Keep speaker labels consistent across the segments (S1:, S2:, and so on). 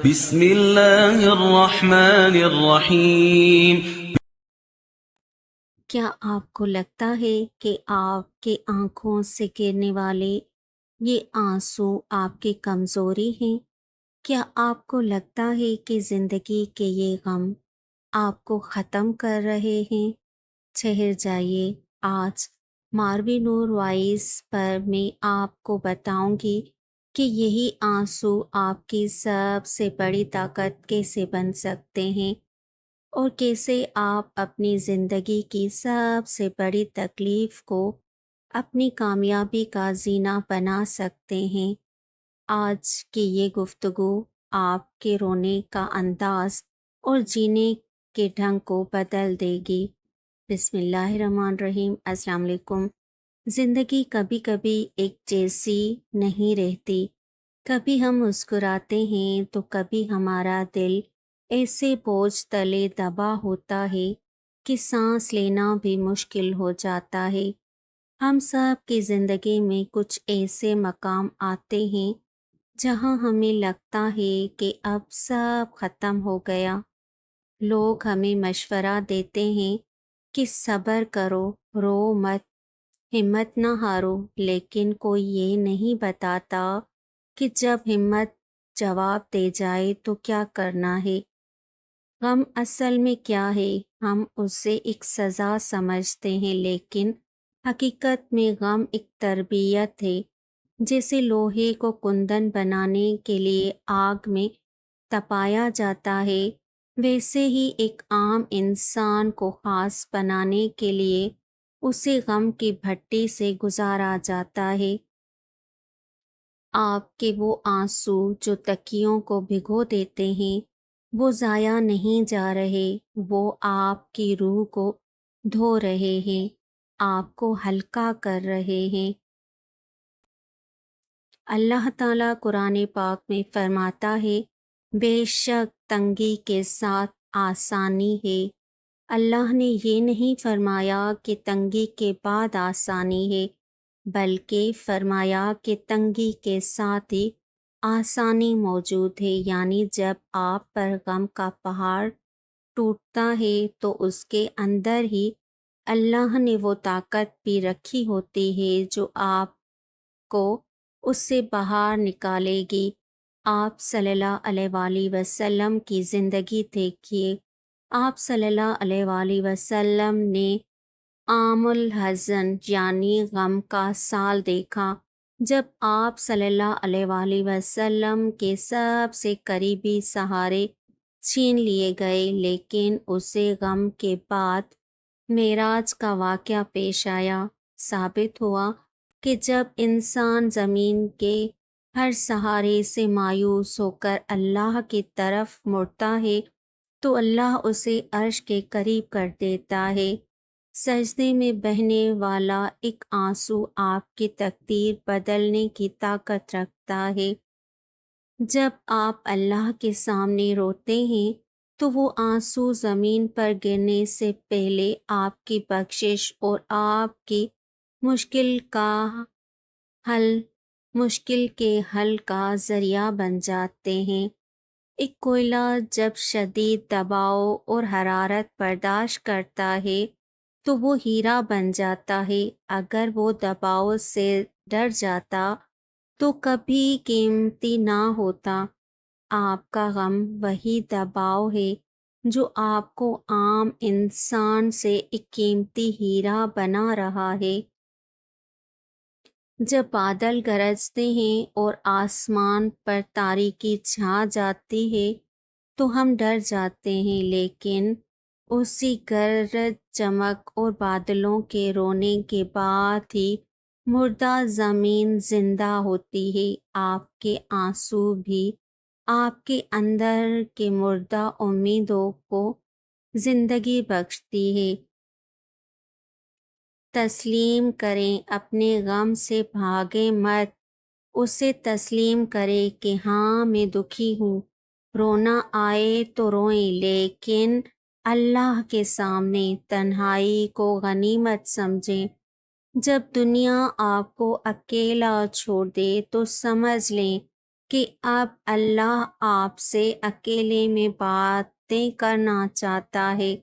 S1: بسم اللہ الرحمن الرحیم۔
S2: کیا آپ کو لگتا ہے کہ آپ کے آنکھوں سے گرنے والے یہ آنسو آپ کی کمزوری ہیں؟ کیا آپ کو لگتا ہے کہ زندگی کے یہ غم آپ کو ختم کر رہے ہیں؟ ٹھہر جائیے، آج ماروی نور وائس پر میں آپ کو بتاؤں گی کہ یہی آنسو آپ کی سب سے بڑی طاقت کیسے بن سکتے ہیں، اور کیسے آپ اپنی زندگی کی سب سے بڑی تکلیف کو اپنی کامیابی کا زینہ بنا سکتے ہیں۔ آج کی یہ گفتگو آپ کے رونے کا انداز اور جینے کے ڈھنگ کو بدل دے گی۔ بسم اللہ الرحمن الرحیم۔ السلام علیکم۔ زندگی کبھی کبھی ایک جیسی نہیں رہتی، کبھی ہم مسکراتے ہیں تو کبھی ہمارا دل ایسے بوجھ تلے دبا ہوتا ہے کہ سانس لینا بھی مشکل ہو جاتا ہے۔ ہم سب کی زندگی میں کچھ ایسے مقام آتے ہیں جہاں ہمیں لگتا ہے کہ اب سب ختم ہو گیا۔ لوگ ہمیں مشورہ دیتے ہیں کہ صبر کرو، رو مت، ہمت نہ ہارو، لیکن کوئی یہ نہیں بتاتا کہ جب ہمت جواب دے جائے تو کیا کرنا ہے۔ غم اصل میں کیا ہے؟ ہم اسے ایک سزا سمجھتے ہیں، لیکن حقیقت میں غم ایک تربیت ہے۔ جیسے لوہے کو کندن بنانے کے لیے آگ میں تپایا جاتا ہے، ویسے ہی ایک عام انسان کو خاص بنانے کے لیے اسے غم کی بھٹی سے گزارا جاتا ہے۔ آپ کے وہ آنسو جو تکیوں کو بھگو دیتے ہیں وہ ضائع نہیں جا رہے، وہ آپ کی روح کو دھو رہے ہیں، آپ کو ہلکا کر رہے ہیں۔ اللہ تعالیٰ قرآن پاک میں فرماتا ہے، بے شک تنگی کے ساتھ آسانی ہے۔ اللہ نے یہ نہیں فرمایا کہ تنگی کے بعد آسانی ہے، بلکہ فرمایا کہ تنگی کے ساتھ ہی آسانی موجود ہے۔ یعنی جب آپ پر غم کا پہاڑ ٹوٹتا ہے تو اس کے اندر ہی اللہ نے وہ طاقت بھی رکھی ہوتی ہے جو آپ کو اس سے باہر نکالے گی۔ آپ صلی اللہ علیہ وآلہ وسلم کی زندگی دیکھیے۔ آپ صلی اللہ علیہ وآلہ وسلم نے عام الحزن یعنی غم کا سال دیکھا، جب آپ صلی اللہ علیہ وآلہ وسلم کے سب سے قریبی سہارے چھین لیے گئے، لیکن اسے غم کے بعد معراج کا واقعہ پیش آیا۔ ثابت ہوا کہ جب انسان زمین کے ہر سہارے سے مایوس ہو کر اللہ کی طرف مڑتا ہے تو اللہ اسے عرش کے قریب کر دیتا ہے۔ سجدے میں بہنے والا ایک آنسو آپ کی تقدیر بدلنے کی طاقت رکھتا ہے۔ جب آپ اللہ کے سامنے روتے ہیں تو وہ آنسو زمین پر گرنے سے پہلے آپ کی بخشش اور آپ کی مشکل کے حل کا ذریعہ بن جاتے ہیں۔ ایک کوئلہ جب شدید دباؤ اور حرارت برداشت کرتا ہے تو وہ ہیرا بن جاتا ہے، اگر وہ دباؤ سے ڈر جاتا تو کبھی قیمتی نہ ہوتا۔ آپ کا غم وہی دباؤ ہے جو آپ کو عام انسان سے ایک قیمتی ہیرا بنا رہا ہے۔ جب بادل گرجتے ہیں اور آسمان پر تاریکی چھا جاتی ہے تو ہم ڈر جاتے ہیں، لیکن اسی گرج چمک اور بادلوں کے رونے کے بعد ہی مردہ زمین زندہ ہوتی ہے۔ آپ کے آنسو بھی آپ کے اندر کے مردہ امیدوں کو زندگی بخشتی ہے۔ تسلیم کریں اپنے غم سے، بھاگیں مت، اسے تسلیم کریں کہ ہاں میں دکھی ہوں۔ رونا آئے تو روئیں، لیکن اللہ کے سامنے تنہائی کو غنیمت سمجھیں۔ جب دنیا آپ کو اکیلا چھوڑ دے تو سمجھ لیں کہ اب اللہ آپ سے اکیلے میں باتیں کرنا چاہتا ہے۔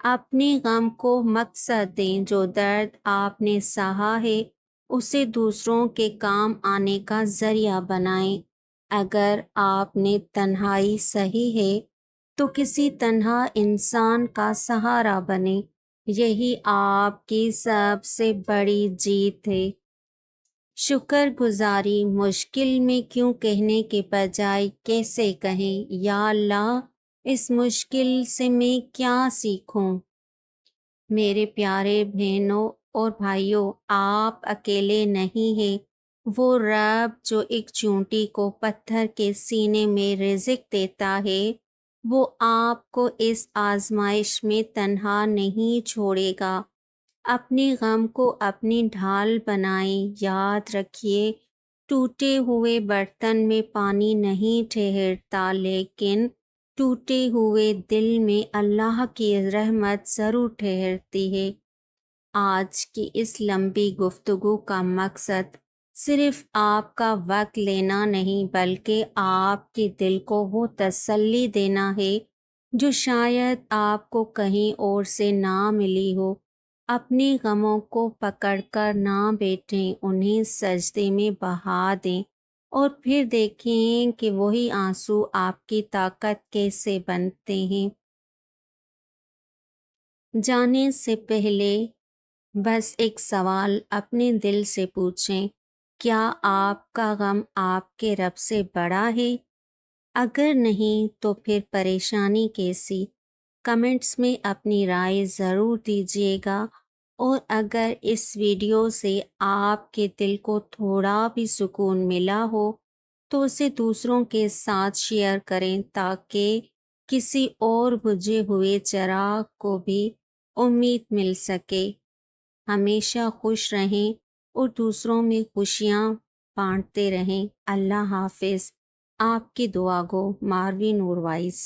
S2: اپنے غم کو مقصد دیں، جو درد آپ نے سہا ہے اسے دوسروں کے کام آنے کا ذریعہ بنائیں۔ اگر آپ نے تنہائی سہی ہے تو کسی تنہا انسان کا سہارا بنے، یہی آپ کی سب سے بڑی جیت ہے۔ شکر گزاری مشکل میں کیوں کہنے کے بجائے کیسے کہیں، یا اللہ اس مشکل سے میں کیا سیکھوں۔ میرے پیارے بہنوں اور بھائیوں، آپ اکیلے نہیں ہیں۔ وہ رب جو ایک چونٹی کو پتھر کے سینے میں رزق دیتا ہے، وہ آپ کو اس آزمائش میں تنہا نہیں چھوڑے گا۔ اپنے غم کو اپنی ڈھال بنائیں۔ یاد رکھیے، ٹوٹے ہوئے برتن میں پانی نہیں ٹھہرتا، لیکن ٹوٹے ہوئے دل میں اللہ کی رحمت ضرور ٹھہرتی ہے۔ آج کی اس لمبی گفتگو کا مقصد صرف آپ کا وقت لینا نہیں، بلکہ آپ کے دل کو وہ تسلی دینا ہے جو شاید آپ کو کہیں اور سے نہ ملی ہو۔ اپنے غموں کو پکڑ کر نہ بیٹھیں، انہیں سجدے میں بہا دیں اور پھر دیکھیں کہ وہی آنسو آپ کی طاقت کیسے بنتے ہیں۔ جانے سے پہلے بس ایک سوال اپنے دل سے پوچھیں، کیا آپ کا غم آپ کے رب سے بڑا ہے؟ اگر نہیں تو پھر پریشانی کیسی؟ کمنٹس میں اپنی رائے ضرور دیجیے گا، اور اگر اس ویڈیو سے آپ کے دل کو تھوڑا بھی سکون ملا ہو تو اسے دوسروں کے ساتھ شیئر کریں، تاکہ کسی اور بجھے ہوئے چراغ کو بھی امید مل سکے۔ ہمیشہ خوش رہیں اور دوسروں میں خوشیاں بانٹتے رہیں۔ اللہ حافظ۔ آپ کی دعا گو، ماروی نور وائس۔